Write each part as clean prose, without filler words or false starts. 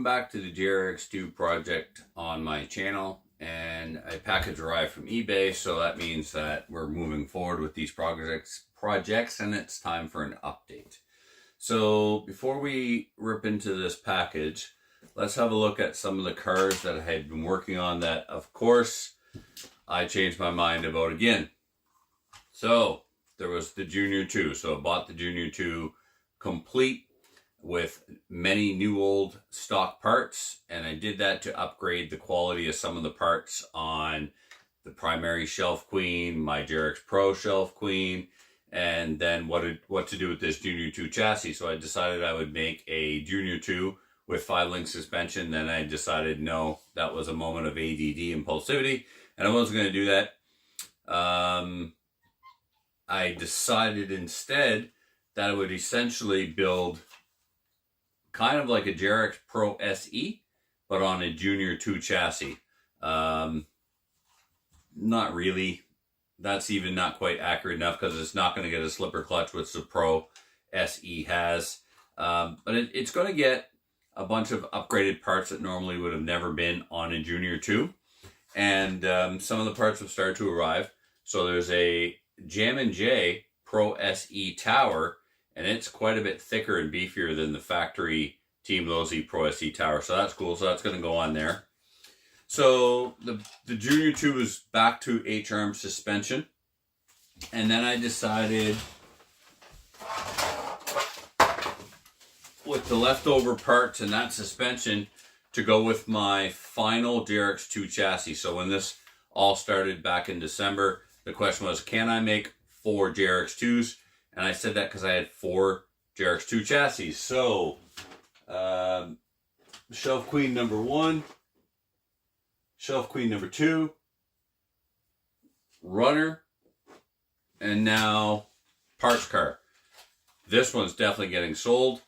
back to the JrXT project on my channel, and a package arrived from eBay, so that means that we're moving forward with these projects and it's time for an update. So before we rip into this package, let's have a look at some of the cars that I had been working on that, of course, I changed my mind about again. So there was the Junior 2. So I bought the Junior 2 complete with many new old stock parts, and I did that to upgrade the quality of some of the parts on the primary shelf queen, my JrX Pro shelf queen, and then what to do with this Junior 2 chassis. So I decided I would make a Junior 2 with 5-link suspension. Then I decided no, that was a moment of ADD impulsivity, and I wasn't going to do that. I decided instead that I would essentially build kind of like a JrX Pro SE, but on a Junior 2 chassis. Not really. That's even not quite accurate enough because it's not going to get a slipper clutch, which the Pro SE has. But it's going to get a bunch of upgraded parts that normally would have never been on a Junior 2. And some of the parts have started to arrive. So there's a Jam & J Pro SE tower, and it's quite a bit thicker and beefier than the factory Team Losi Pro SE tower. So that's cool. So that's going to go on there. So the Junior 2 is back to H-arm suspension. And then I decided with the leftover parts and that suspension to go with my final JrX2 chassis. So when this all started back in December, the question was, can I make 4 JrX2s? And I said that because I had 4 JrX2 chassis. So, shelf queen number 1, shelf queen number 2, runner, and now parts car. This one's definitely getting sold.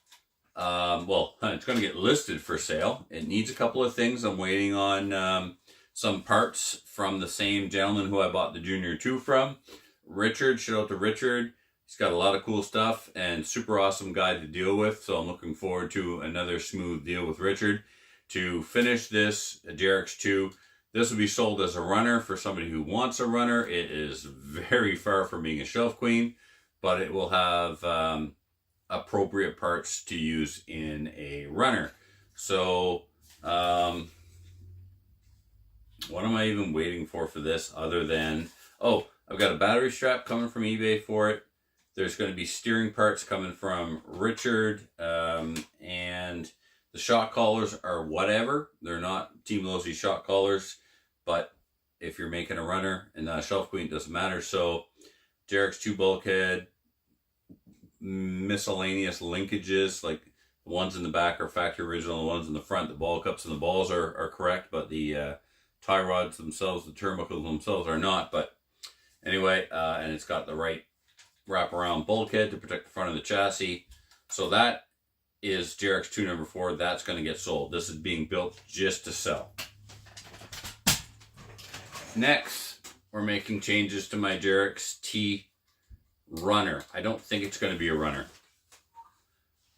Well, it's going to get listed for sale. It needs a couple of things. I'm waiting on some parts from the same gentleman who I bought the Junior 2 from. Richard, shout out to Richard. He's got a lot of cool stuff and super awesome guy to deal with. So I'm looking forward to another smooth deal with Richard to finish this JrX 2. This will be sold as a runner for somebody who wants a runner. It is very far from being a shelf queen, but it will have appropriate parts to use in a runner. So what am I even waiting for this other than, oh, I've got a battery strap coming from eBay for it. There's going to be steering parts coming from Richard, and the shock collars are whatever. They're not Team Losi shock collars, but if you're making a runner and not a shelf queen, it doesn't matter. So JrX 2 bulkhead, miscellaneous linkages, like the ones in the back are factory original, the ones in the front, the ball cups and the balls are correct, but the tie rods themselves, the turnbuckles themselves are not. But anyway, and it's got the right wraparound bulkhead to protect the front of the chassis. So that is JrX 2 number 4. That's going to get sold. This is being built just to sell. Next, we're making changes to my JrXT runner. I don't think it's going to be a runner.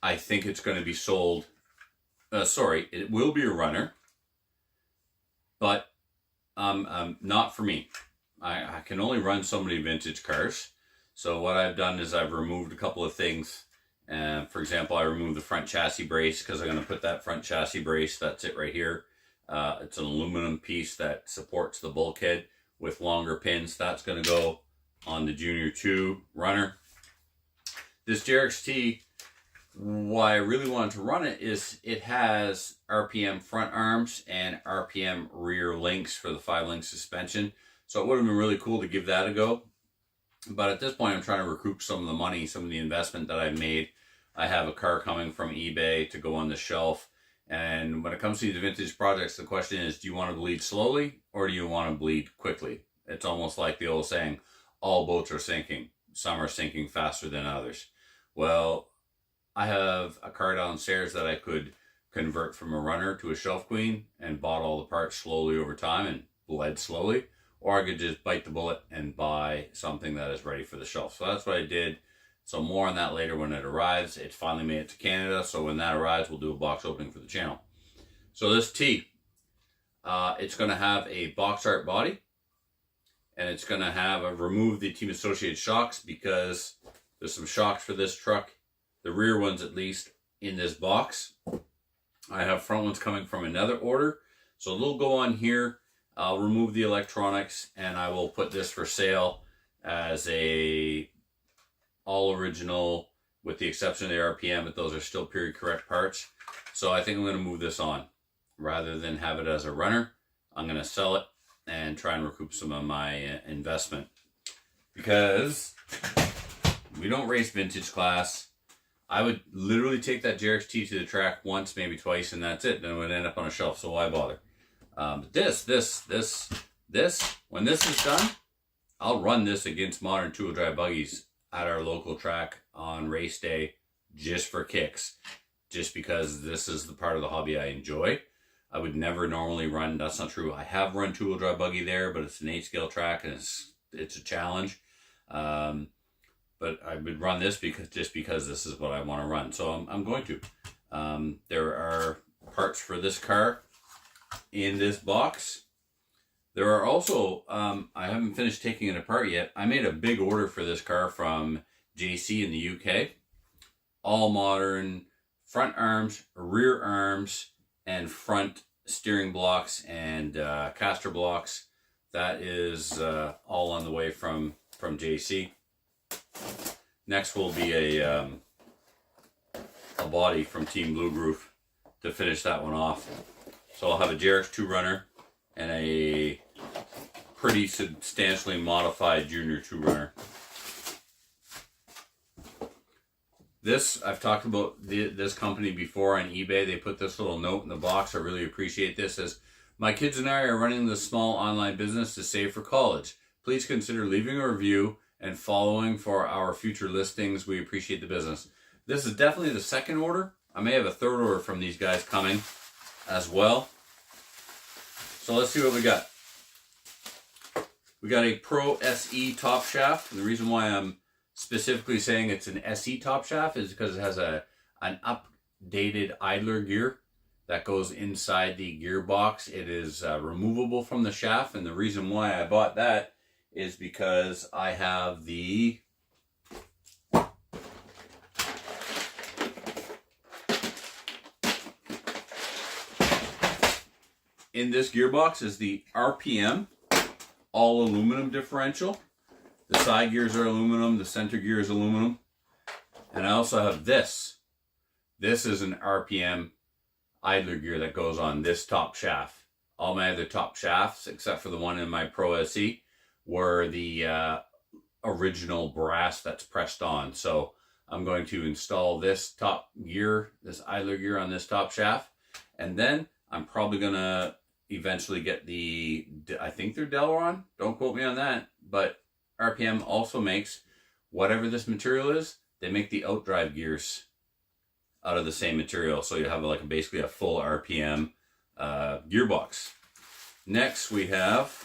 I think it's going to be sold. It will be a runner, but not for me. I can only run so many vintage cars. So what I've done is I've removed a couple of things. For example, I removed the front chassis brace because I'm going to put that front chassis brace, that's it right here. It's an aluminum piece that supports the bulkhead with longer pins. That's going to go on the Junior 2 runner. This JrXT, why I really wanted to run it is it has RPM front arms and RPM rear links for the 5-link suspension. So it would have been really cool to give that a go. But at this point, I'm trying to recoup some of the money, some of the investment that I've made. I have a car coming from eBay to go on the shelf. And when it comes to these vintage projects, the question is, do you want to bleed slowly or do you want to bleed quickly? It's almost like the old saying, all boats are sinking. Some are sinking faster than others. Well, I have a car downstairs that I could convert from a runner to a shelf queen and bought all the parts slowly over time and bled slowly. Or I could just bite the bullet and buy something that is ready for the shelf. So that's what I did. So more on that later when it arrives. It finally made it to Canada. So when that arrives, we'll do a box opening for the channel. So this T, it's going to have a box art body, and it's going to have remove the team associated shocks because there's some shocks for this truck, the rear ones at least, in this box. I have front ones coming from another order, so they'll go on here. I'll remove the electronics, and I will put this for sale as a all original, with the exception of the RPM, but those are still period correct parts. So I think I'm going to move this on rather than have it as a runner. I'm going to sell it and try and recoup some of my investment, because we don't race vintage class. I would literally take that JrXT to the track once, maybe twice, and that's it. Then it would end up on a shelf, so why bother? But this, when this is done, I'll run this against modern two-wheel drive buggies at our local track on race day, just for kicks, just because this is the part of the hobby I enjoy. I would never normally run, that's not true. I have run two-wheel drive buggy there, but it's an 8-scale track, and it's a challenge. But I would run this just because this is what I want to run. So I'm going to. There are parts for this car in this box. There are also, I haven't finished taking it apart yet. I made a big order for this car from JC in the UK. All modern front arms, rear arms, and front steering blocks and caster blocks. That is all on the way from JC. Next will be a body from Team Blue Groove to finish that one off. So I'll have a JrX2 runner and a pretty substantially modified Junior 2 runner. This, I've talked about this company before on eBay. They put this little note in the box. I really appreciate this. It says, "My kids and I are running this small online business to save for college. Please consider leaving a review and following for our future listings. We appreciate the business." This is definitely the second order. I may have a third order from these guys coming as well. So let's see what we got. We got a Pro SE top shaft. And the reason why I'm specifically saying it's an SE top shaft is because it has an updated idler gear that goes inside the gearbox. It is removable from the shaft, and the reason why I bought that is because I have the in this gearbox is the RPM all aluminum differential. The side gears are aluminum, the center gear is aluminum, and I also have this. This is an RPM idler gear that goes on this top shaft. All my other top shafts, except for the one in my Pro SE, were the original brass that's pressed on. So I'm going to install this top gear, this idler gear on this top shaft, and then I'm probably going to eventually get the, I think they're Delron, don't quote me on that, but RPM also makes, whatever this material is, they make the outdrive gears out of the same material. So you have like basically a full RPM gearbox. Next we have,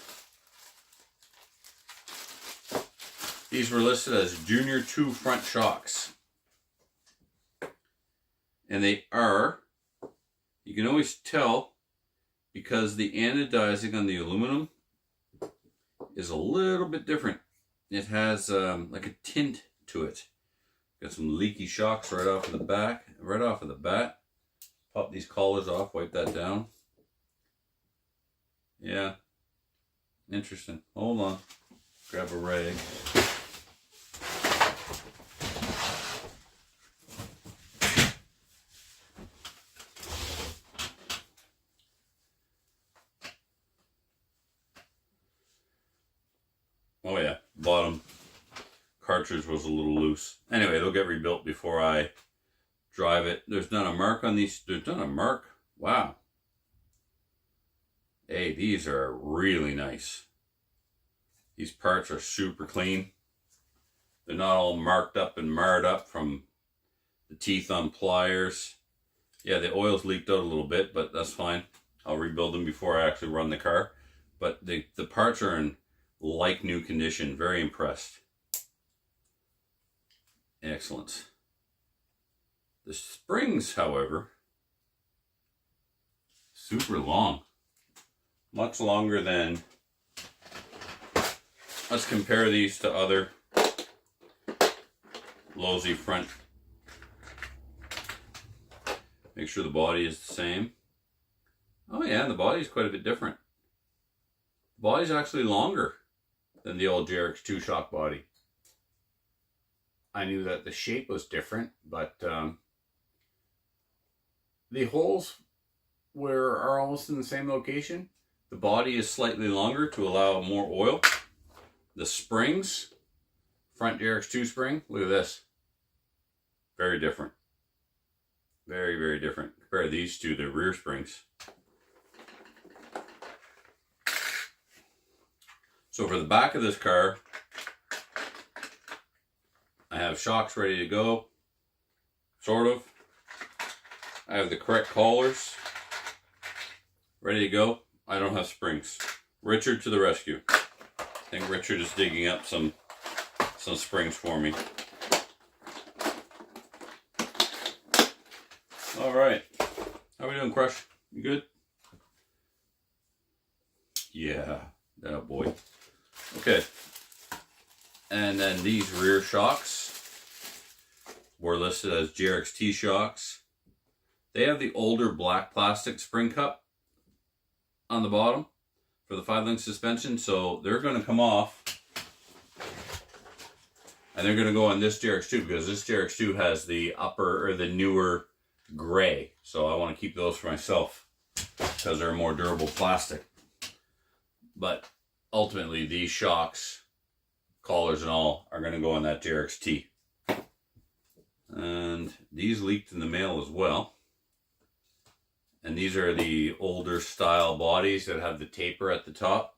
these were listed as Junior 2 front shocks. And they are, you can always tell because the anodizing on the aluminum is a little bit different. It has like a tint to it. Got some leaky shocks right off of the back, right off of the bat. Pop these collars off, wipe that down. Yeah, interesting. Hold on, grab a rag. Oh yeah, bottom cartridge was a little loose. Anyway, they'll get rebuilt before I drive it. There's not a mark on these. There's not a mark. Wow. Hey, these are really nice. These parts are super clean. They're not all marked up and marred up from the teeth on pliers. Yeah, the oil's leaked out a little bit, but that's fine. I'll rebuild them before I actually run the car. But the parts are in like new condition. Very impressed. Excellent. The springs, however, super long. Much longer than, let's compare these to other Losi front. Make sure the body is the same. Oh yeah, the body is quite a bit different. The body's actually longer than the old JrXT shock body. I knew that the shape was different, but the holes are almost in the same location. The body is slightly longer to allow more oil. The springs, front JrXT spring, look at this. Very different. Very, very different. Compare these to the rear springs. So for the back of this car, I have shocks ready to go, sort of. I have the correct collars ready to go. I don't have springs. Richard to the rescue. I think Richard is digging up some springs for me. All right, how we doing, Crush? You good? Yeah, that boy. Okay, and then these rear shocks were listed as JrXT shocks. They have the older black plastic spring cup on the bottom for the 5-link suspension, so they're going to come off and they're going to go on this JrXT because this JrXT has the upper or the newer gray, so I want to keep those for myself because they're a more durable plastic. But ultimately these shocks, collars and all, are going to go on that JrXT. And these leaked in the mail as well. And these are the older style bodies that have the taper at the top.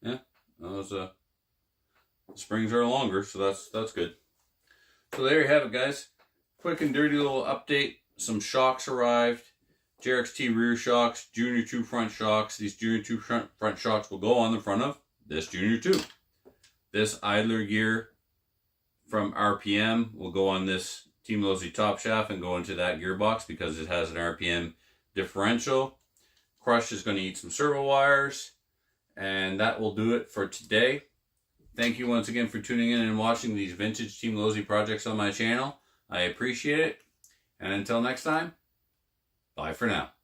Yeah, those springs are longer, so that's good. So there you have it, guys. Quick and dirty little update. Some shocks arrived. JrXT rear shocks, Junior 2 front shocks. These Junior 2 front shocks will go on the front of this Junior 2. This idler gear from RPM will go on this Team Losi top shaft and go into that gearbox because it has an RPM differential. Crush is going to eat some servo wires, and that will do it for today. Thank you once again for tuning in and watching these vintage Team Losi projects on my channel. I appreciate it. And until next time, bye for now.